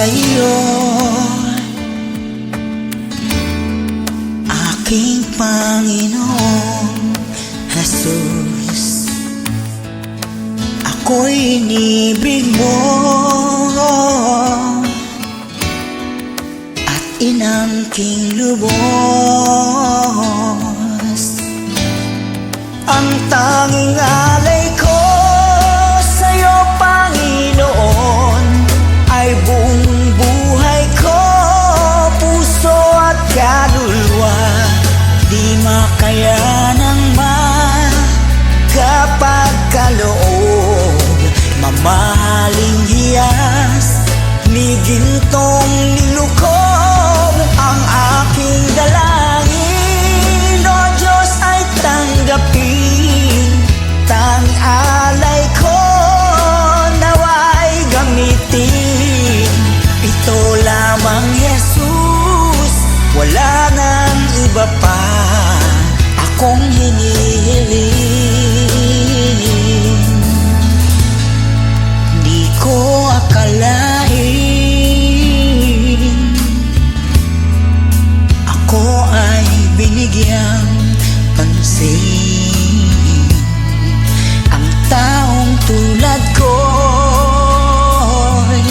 iyo, aking Panginoong Jesus. Ako'y inibig mo at inangking lubos. Ang tanging alay ko sa'yo, Panginoon, ay buong buhay ko, puso at kaluluwa. Di makaya ng magkapagkaloob, mamahaling hiyas ni gintong nilukob. Ang aking dalangin, O Diyos, ay tanggapin. Tanging alay ko nawa'y gamitin. Ito lamang, Jesus, wala nang iba pa akong hinihiling. Di ko akalain ako ay binigyang pansin. Ang taong tulad ko'y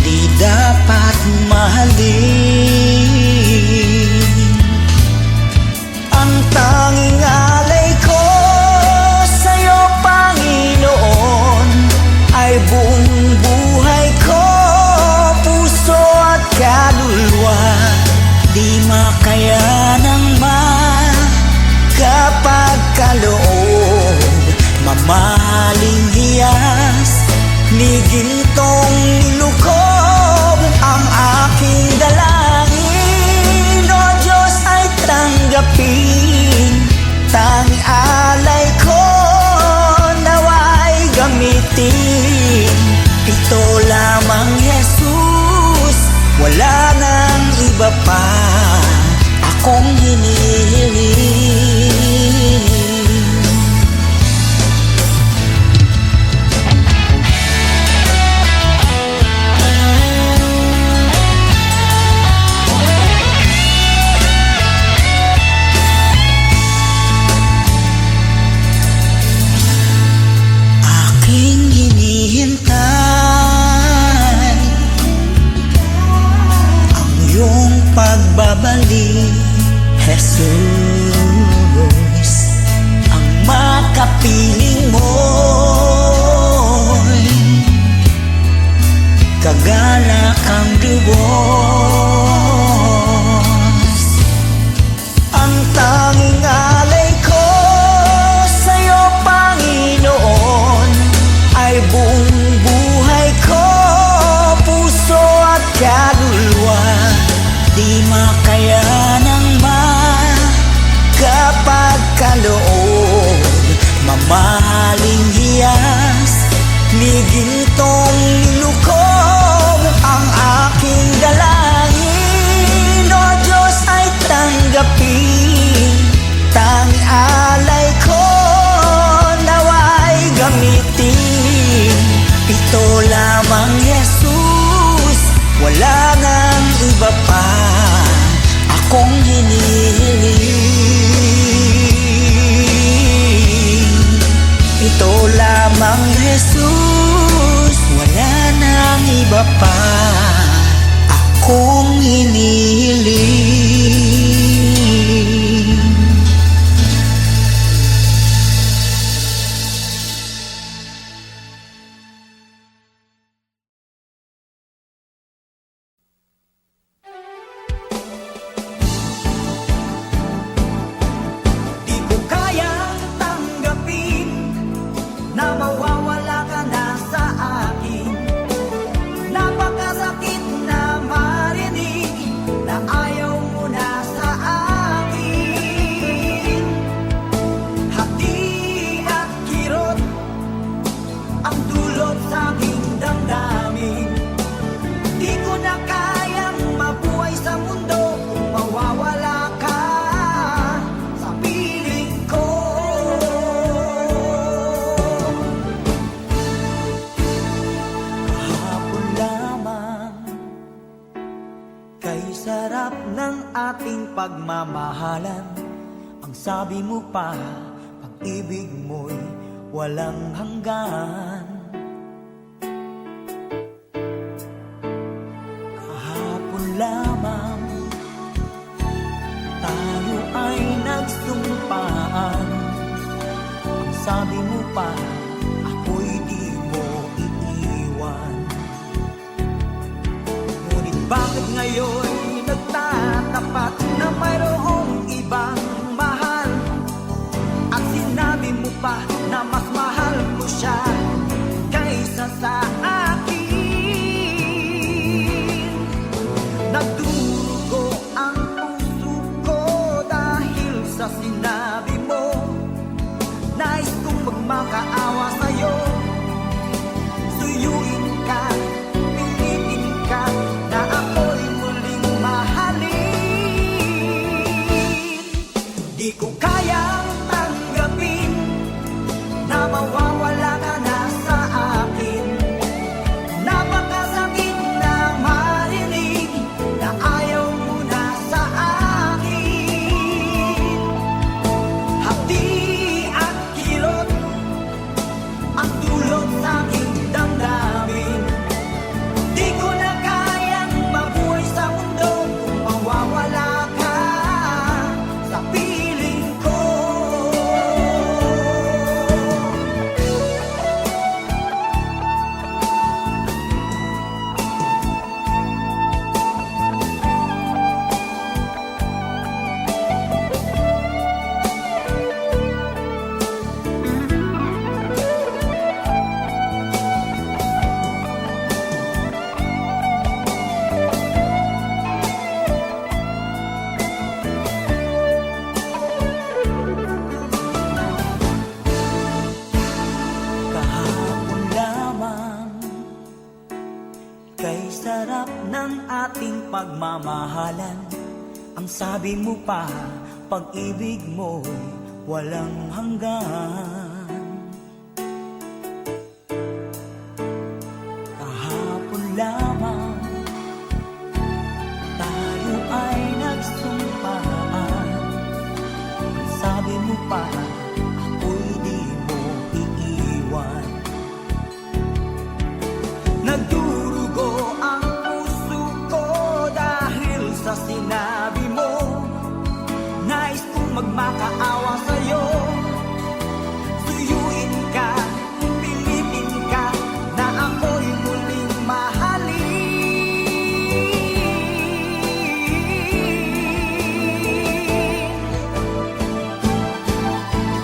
di dapat mahalin. Ang tanging alay ko sa'yo, Panginoon, ay buong buhay ko, puso at kaluluwa. Di makaya ng magkapagkaloob, mamahaling hiyas ni gintong nilukob. Ang aking dalangin, O Diyos, ay tanggapin. Tanging alay ko nawa'y gamitin. Ito lamang, Jesus, wala nang iba pa akong hinihiling. Aking hinihintay ang iyong pagbabalik, Jesus. Ang makapiling mo'y kagalak ang lubos. Ang tanging alay ko sa'yo, Panginoon, ay buong buhay ko, puso at kaluluwa. Di makaya ng magkapagkaloob, mamahaling hiyas ni gintong nilukob. Ang aking dalangin, O Diyos, ay tanggapin. Tanging alay ko nawa'y gamitin. Ito lamang, Jesus, wala nang iba pa akong hinihiling. Ito lamang, Jesus, wala nang iba pa akong hinihiling. Di ko kayang tanggapin na mawawala ka na sa akin. Napakasakit na marinig na ayaw mo na sa sabi mo pa, pag-ibig mo'y walang hanggan. Kahapon lamang tayo ay nagsumpaan. Ang sabi mo pa, ako'y di mo iiwan. Ngunit bakit ngayon nagtatapat na mayroong ibang mahal? At sinabi mo pa na mas mahal mo siya kaysa sa akin. Nagdurugo ang puso ko dahil sa sinabi mo. Nais kong magmakaawa sa'yo, suyuin ka, pilitin ka, na ako'y muling mahalin. Di ko kayang tanggapin na mawawala ka na sa akin. Napakasakit na marinig na ayaw mo na sa akin. Hapdi at kilot ang dulot sa aking damdamin. Di ko na kayang mabuhay sa mundo kung mawawala ka sa piling ko. Kahapon lamang, kay sarap ng ating pagmamahalan. Ang sabi mo pa, pag-ibig mo'y walang hanggan. Kahapon lamang tayo ay nagsumpaan. Ang sabi mo pa, ako'y di mo iiwan. Nagdurugo ang puso ko dahil sa sinabi mo. Nais kong magmakaawa sa'yo, suyuin ka, pilitin ka, na ako'y muling mahalin.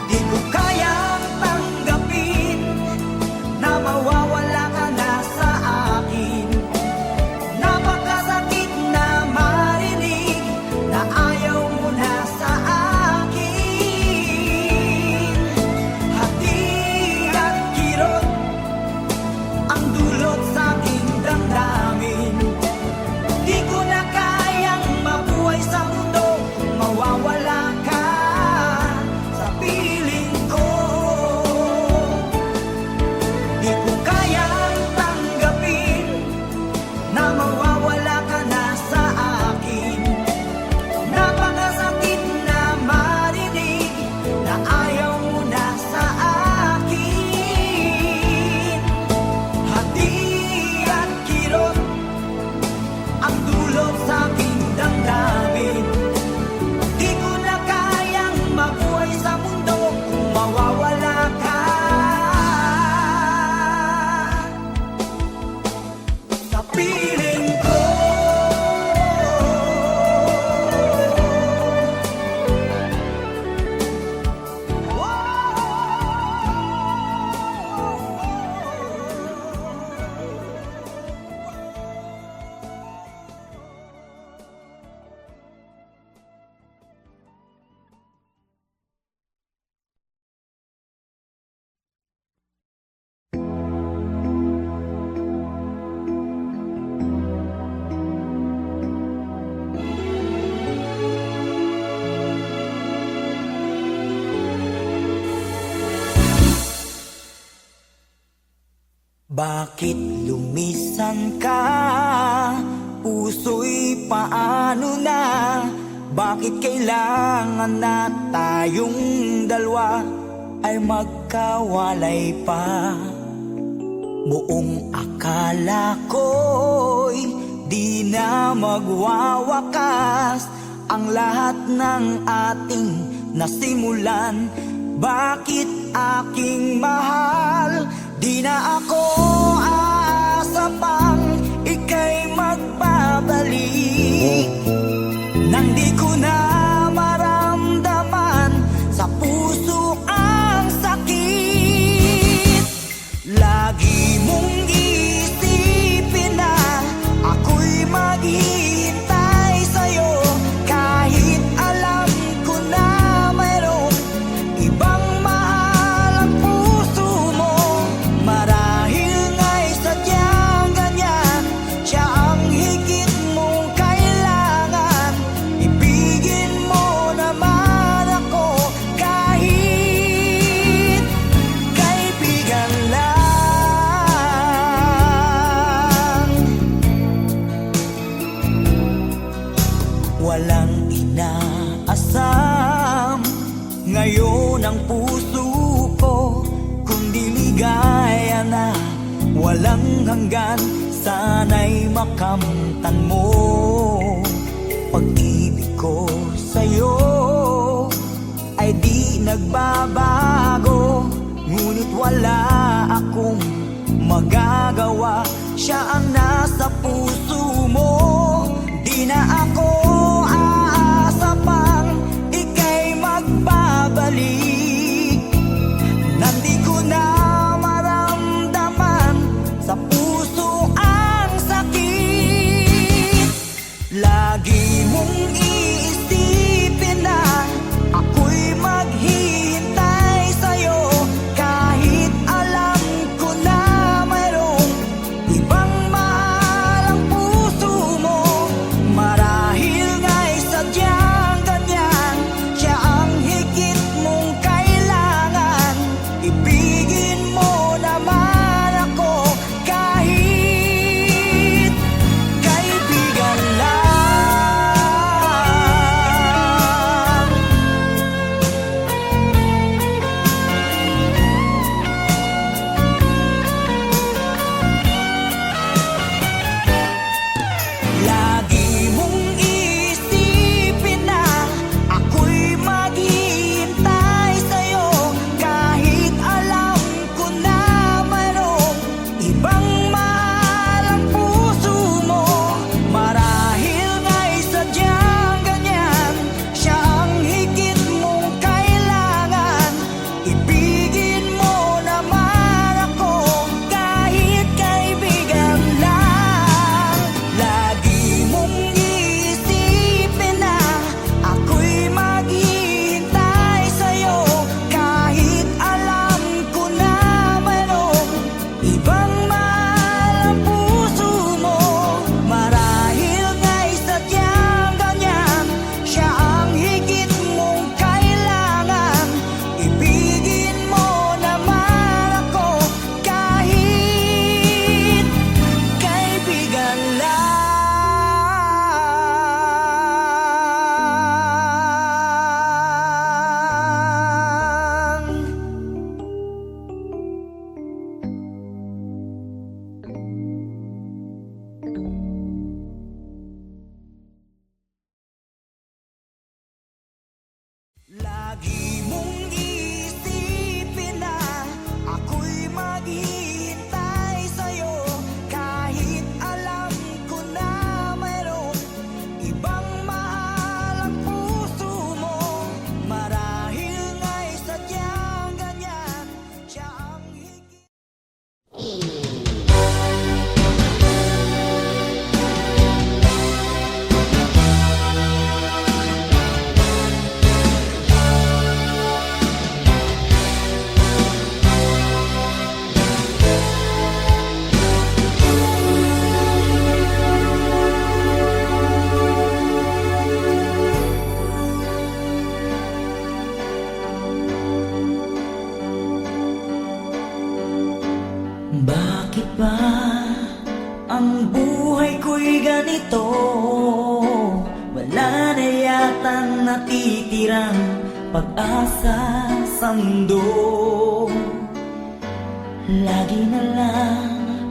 Di ko kayang tanggapin na mawawala ka na sa akin. Napakasakit na marinig na ayaw mo na sa akin. Hati at kirot ang dulot sa aking damdamin. Di ko na kayang mabuhay sa mundo kung mawawala ka sa piling ko. Di ko kayang tanggapin na mawawala ka na sa akin. Napakasakit na marinig na ayaw mo na sa akin. Hati at kirot ang dulot sa aking damdamin. Di ko na kayang mabuhay sa mundo kung mawawala ka sa piling ko. Bakit lumisan ka? Puso'y paano na? Bakit kailangan na tayong dalawa ay magkawalay pa? Buong akala ko'y di na magwawakas ang lahat ng ating nasimulan. Bakit aking mahal, di na ako aasa pang ika'y magbabalik? Nang di ko na maramdaman sa puso ang sakit, lagi mong isipin na ako'y maghihintay sa'yo, kahit alam ko na mayroong ibang mahal ang puso mo. Marahil nga'y sadyang ganyan, siya ang higit mong kailangan. Ibigin mo naman ako kahit kaibigan lang. Walang inaasam ngayon ang puso ko, kundi ligaya na walang hanggan. Sana'y makamtan mo pag-ibig ko sa'yo ay di nagbabago. Ngunit wala akong magagawa, siya ang nasa puso mo. Di na ako aasa pang ika'y magbabalik. Nandi ko na maramdaman sa puso ang sakit. Lagi mong iisipin na ako'y maghihintay sa'yo, kahit alam ko na mayroong ibang mahal ang puso mo. Marahil nga'y sadyang ganyan, siya ang higit mong kailangan. Ibigin mo naman ako kahit kaibigan lang. Lagi mong isipin na ako'y maghihintay sa'yo, kahit alam ko na mayroong ibang mahal ang puso mo. Marahil nga'y sadyang ganyan, siya ang higit mong kailangan. Ibigin mo naman ako kahit kaibigan lang. Lagi mong iisipin na ako'y maghihintay sa'yo, kahit alam ko na mayroong ibang mahal ang puso mo. Marahil nga'y sadyang ganyan, siya ang higit mong kailangan. Ibigin mo naman ako kahit kaibigan lang. Lagi mong isipin na ako'y maghihintay sa'yo, kahit alam ko na mayroong ibang mahal ang puso mo. Marahil nga'y sadyang ganyan, siya ang higit. Bakit ba ang buhay ko'y ganito? Wala na yata natitirang pag-asa sa mundo. Lagi na lang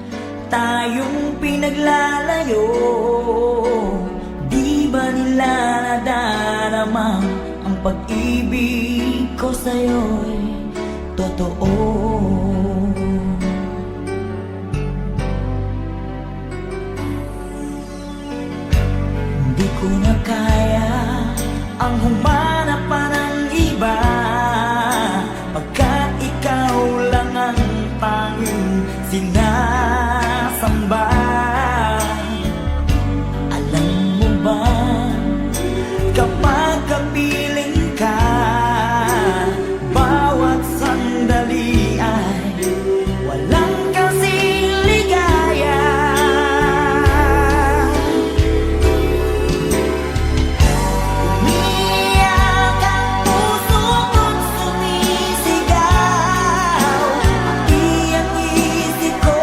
tayong pinaglalayo. Di ba nila nadarama ang pag-ibig ko sa'yo'y totoo? Di ko na kaya ang humanap pa ng iba, pagkat ikaw lang ang tanging sinasamba. Alam mo ba, kapag kapiling ka, bawat sandali ay walang kasing ligaya. Umiiyak ang puso ko't sumisigaw, pati ang isip ko,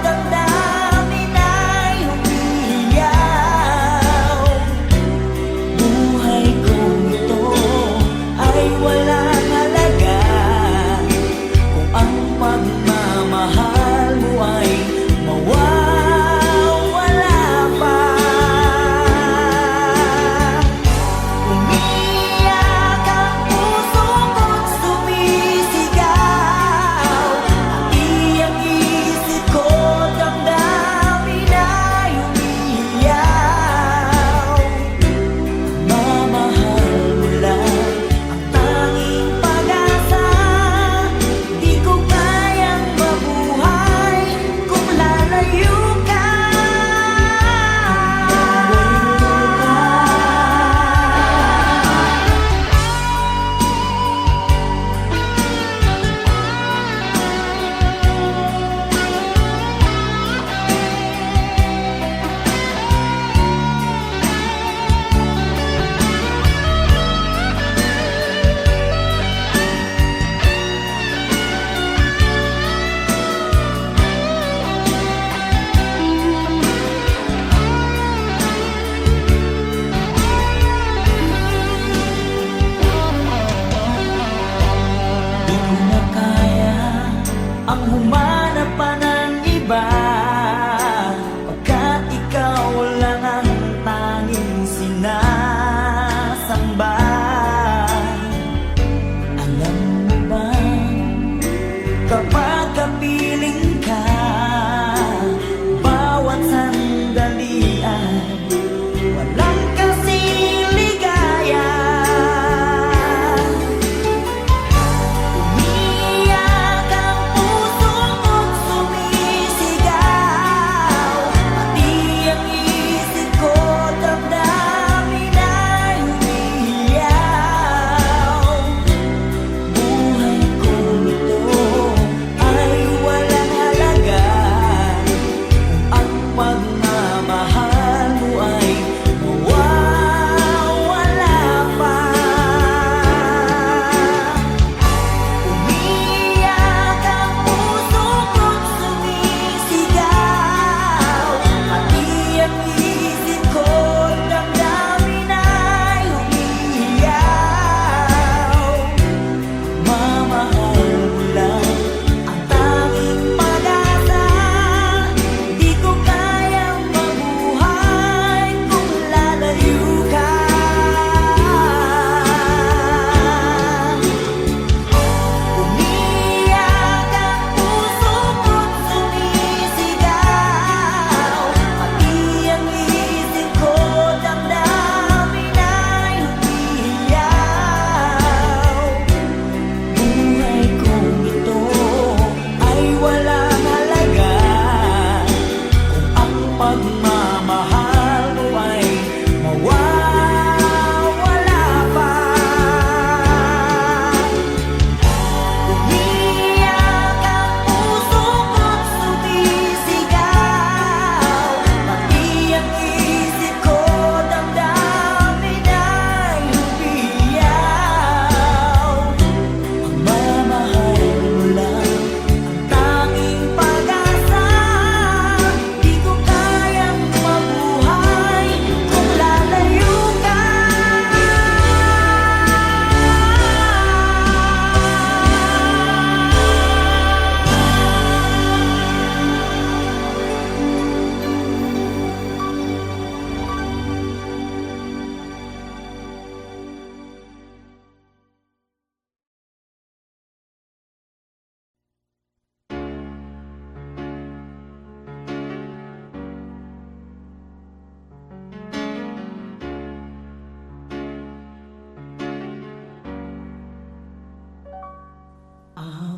damdamin ay umiiyaw. Buhay kong ito ay walang halaga kung ang pagmamahal mo ay mawawala pa. Umiiyak ang puso ko't sumisigaw, pati ang isip ko, damdamin ay umiiyaw. Mamahal mo lang ang tanging pag-asa. Di ko kayang mabuhay kung lalayo ka. Di ko na kaya ang humanap pa ng iba, pagkat ikaw lang ang tanging sinasamba. Alam mo ba, kapag kapiling ka, bawat sandali ay walang kasing ligaya. Umiiyak ang puso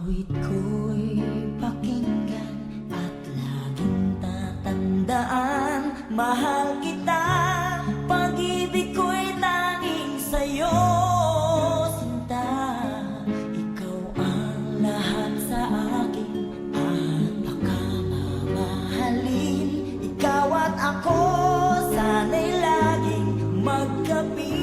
Awit ko'y pakinggan at laging tatandaan. Mahal kita, pag-ibig ko'y tanging sa'yo, sinta. Ikaw ang lahat sa akin at baka mamahalin. Ikaw at ako, sana'y laging magkapiling.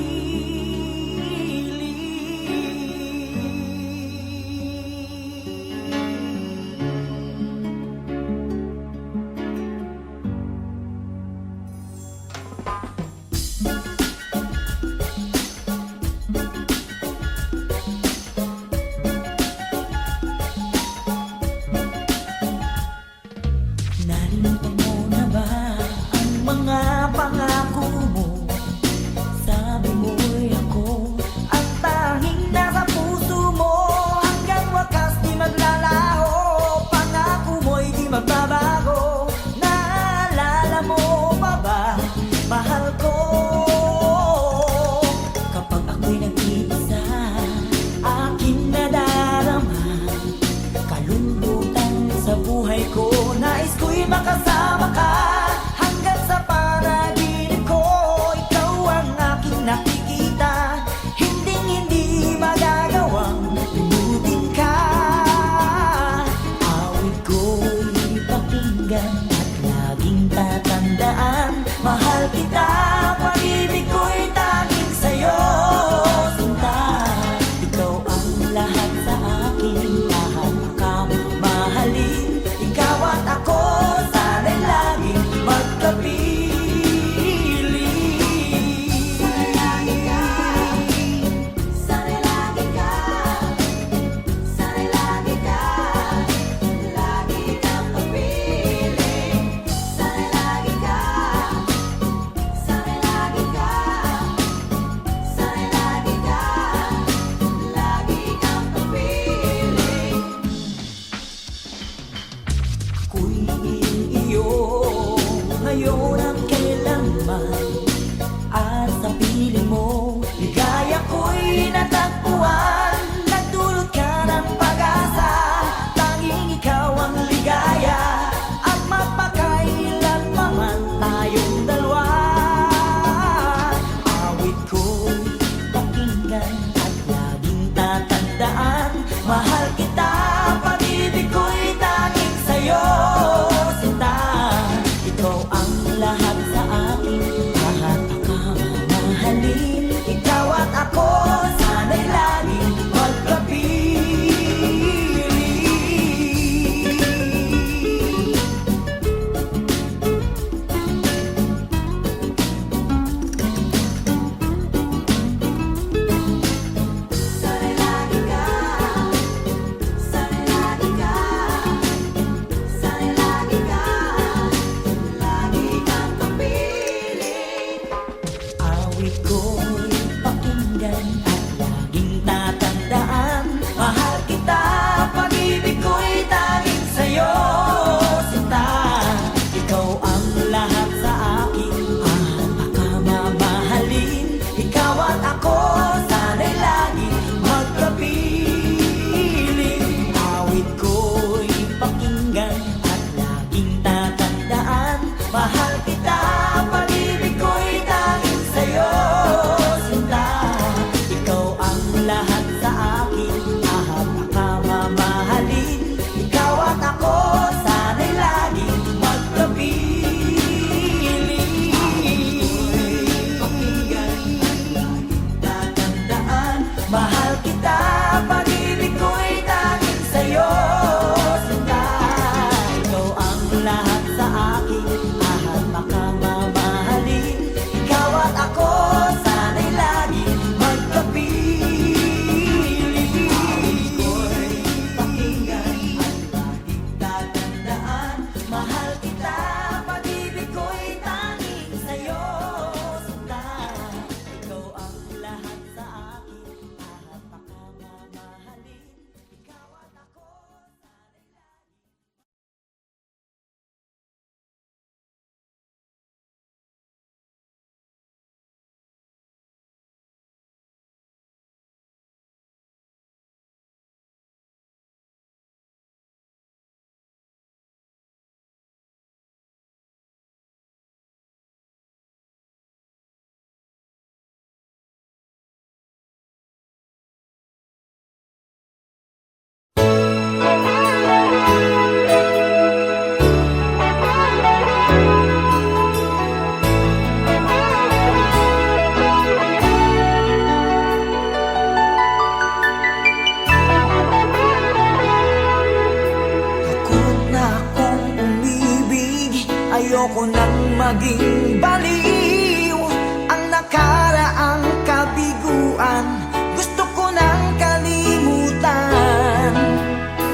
maging baliw ang nakaraang kabiguan. Gusto ko nang kalimutan.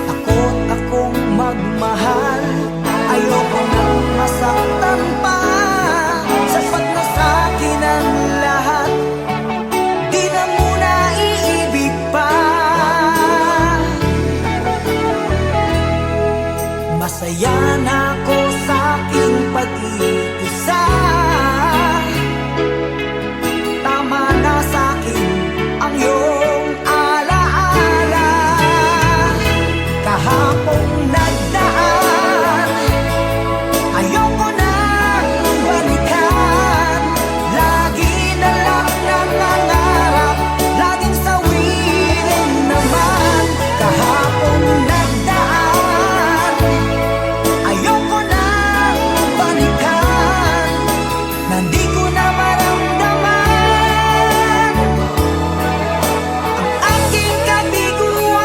Takot akong magmahal, ayoko nang masaktan pa. Sapat na sa'kin ang lahat, di na muna iibig pa. Masaya na ako sa aking pag-iisa. Tama na sa'kin ang iyong alaala. Kahapong nagdaan, ayoko nang balikan. Lagi na lang nangangarap, laging sawirin naman. Kahapong nagdaan, ayoko nang balikan. Nandi ko na maramdaman ang aking kabiguan.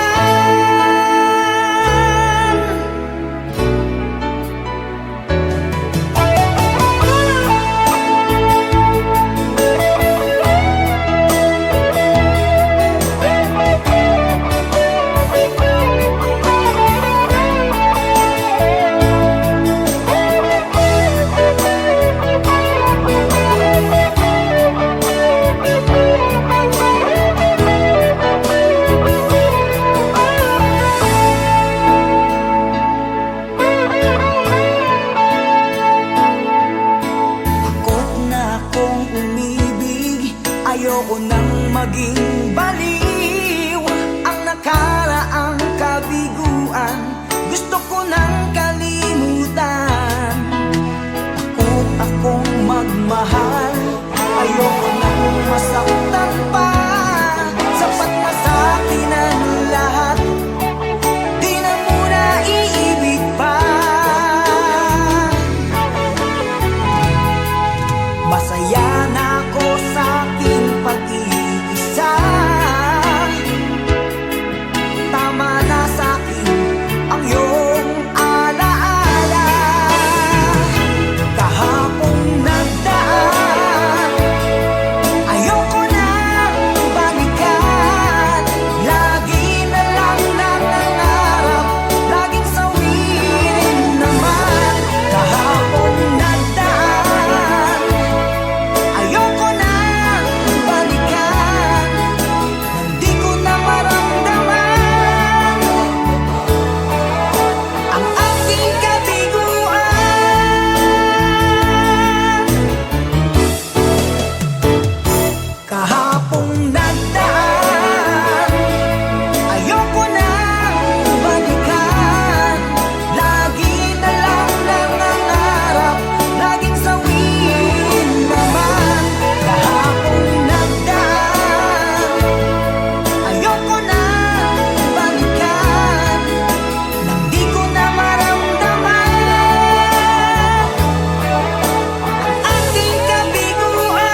Takot na akong umibig, ayoko nang maging baliw ang nakaraang kabiguan. Gusto ko nang kalimutan. Takot akong magmahal, ayoko nang masaktan pa. Sapat na sa'kin ang lahat, di na muna iibig pa. Masaya na ako sa aking pag-iisa. Tama na sa'kin ang iyong alaala. Kahapong nagdaan, ayoko nang balikan. Lagi na lang nangangarap, laging sawirin naman. Kahapong nagdaan, ayoko nang balikan. Hindi ko na maramdaman ang aking kabiguan. Kahapong nagdaan, ayoko nang balikan. Lagi na lang nangangarap, laging sawirin naman. Kahapong nagdaan, ayoko nang balikan. Nang di ko na maramdaman ang aking kabiguan.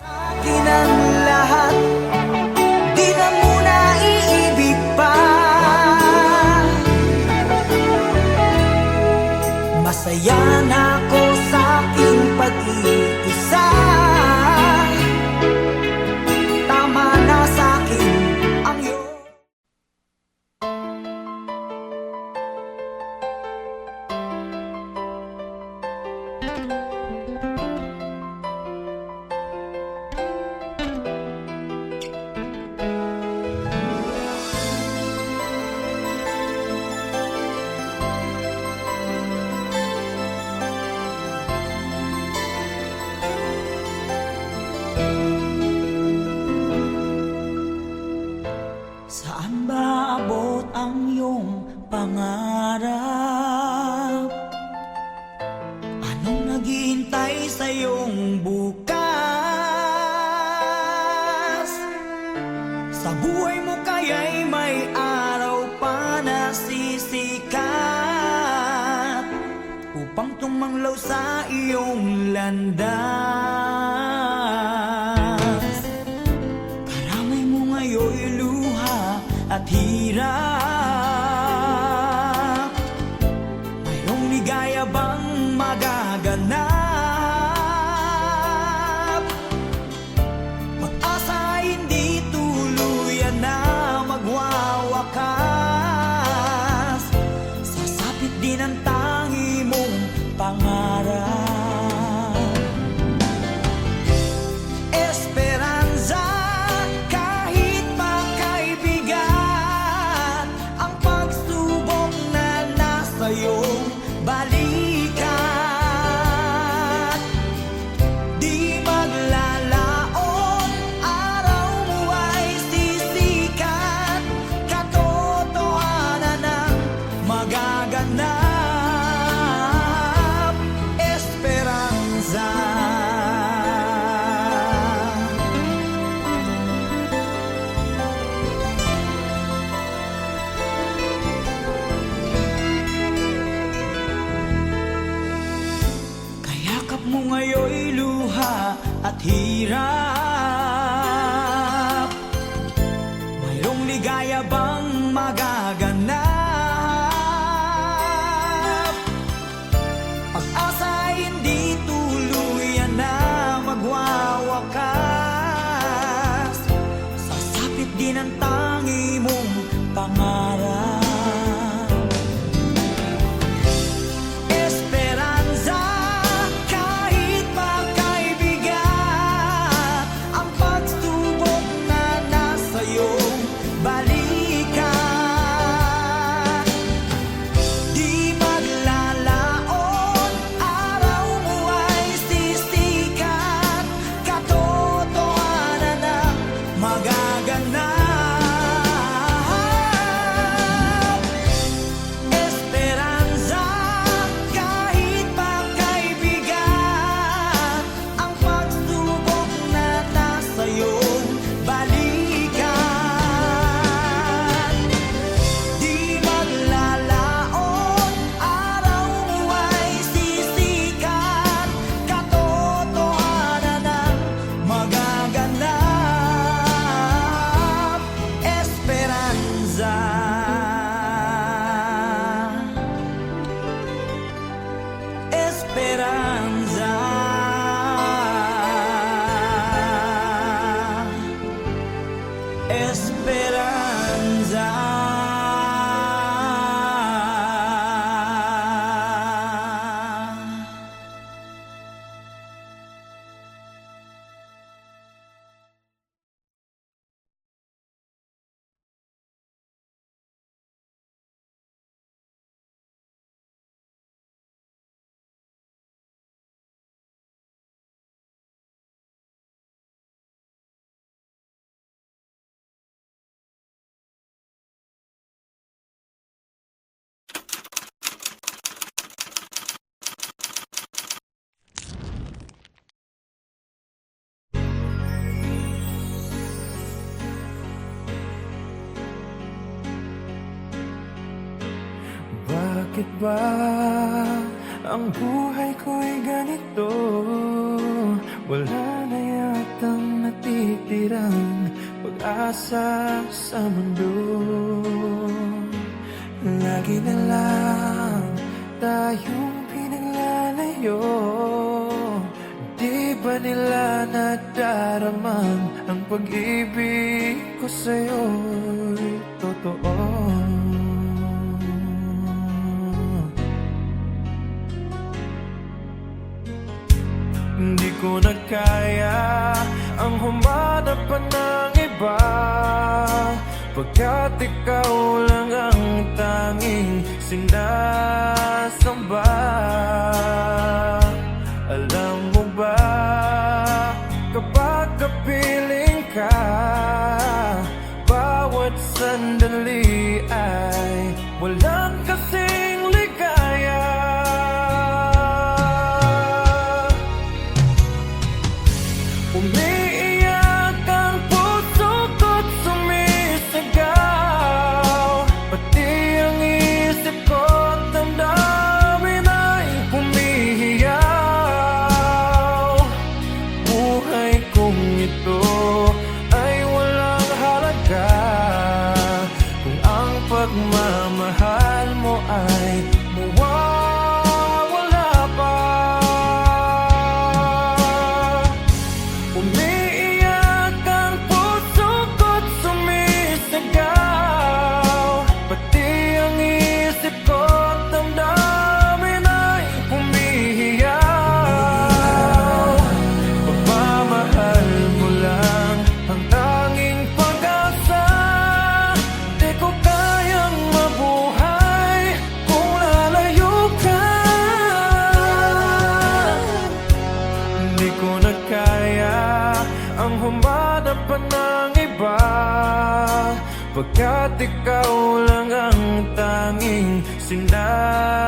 Sa'kin ang lahat, di na muna iibig pa. Masaya na ako sa aking pag-iisa. Tama na sa'kin ang iyong Saan ba abot ang iyong pangarap? Anong naghihintay sa iyong bukas? Sa buhay mo kaya'y may araw pa na sisikat upang manglaw sa iyong landas. Karamay mo ngayon'y luha at hirap. Mayroong ligaya bang magaganap? Pag-asa hindi tuluyan na magwawakas. Sasapit din ang tangi mong pangarap. Esperanza, kahit makaibigan, ang pagsubok na nasa iyong balikat. Di maglalaon, araw mo ay sisikat. Katotohanan ang magaganap. Esperanza. Kayakap mo ngayon'y luha at hirap. Mayroong ligaya bang magaganap? Pag-asa hindi tuluyan na magwawakas. Sasapit din ang tangi mong pangarap. Esperanza, kahit makaibigan, ang pagsubok na nasa iyong balikat. Di maglalaon, araw mo ay sisikat. Katotohanan ang magaganap. Esperanza, kahit makaibigan, ang pagsubok na nasa iyong balikat. Di maglalaon, araw mo ay sisikat. Katotohanan ang magaganap. Esperanza. Esperanza. Esperanza. Bakit ba ang buhay ko'y ganito? Wala na yatang natitirang pag-asa sa mundo. Lagi na lang tayong pinaglalayo. Di ba nila nadaraman ang pag-ibig ko sa'yo'y totoo? Hindi ko na kaya ang humanap pa ng iba, pagkat ikaw lang ang tanging sinasamba. Alam mo ba, kapag kapiling ka, bawat sandali ay walang kasing ligaya. Umiiyak ang puso ko't sumisigaw, pati ang isip ko't damdamin ay humihina. pagmamahal mo ay mawawala pa. Umiiyak ang puso ko't sumisigaw, pati ang isip ko't damdamin ay humihiyaw. Pagmamahal mo lang ang tanging pag-asa, di ko kayang mabuhay kung lalayo ka. Hindi ko na kaya ang humanap pa ng iba, pagkat ikaw lang ang tanging sinasamba.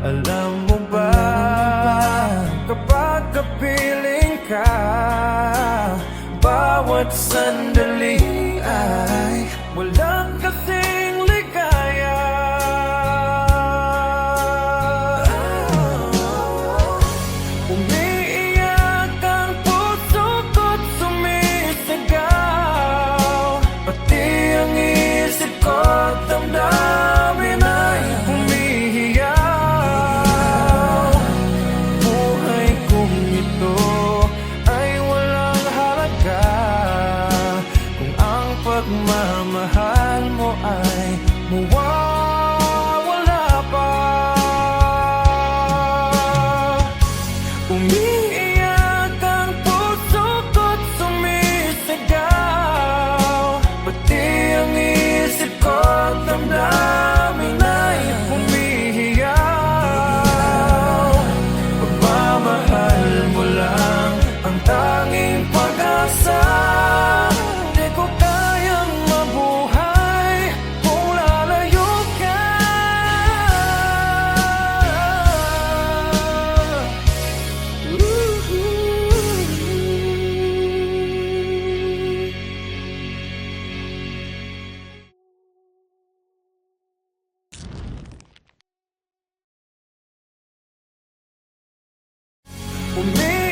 Alam mo ba, kapag kapiling ka, bawat sandali ay walang kasing ligaya. Umiiyak ang puso ko't sumisigaw, pati ang isip ko't damdamin ay humihiyaw. Buhay kong ito ay walang halaga kung ang pagmamahal mo ay mawawala pa. Umiiyak ang puso ko't sumisigaw, pati ang isip ko't damdamin ay humihiyaw. Pagmamahal mo lang ang tanging pag-asa, di ko kayang mabuhay kung lalayo ka. Umiiyak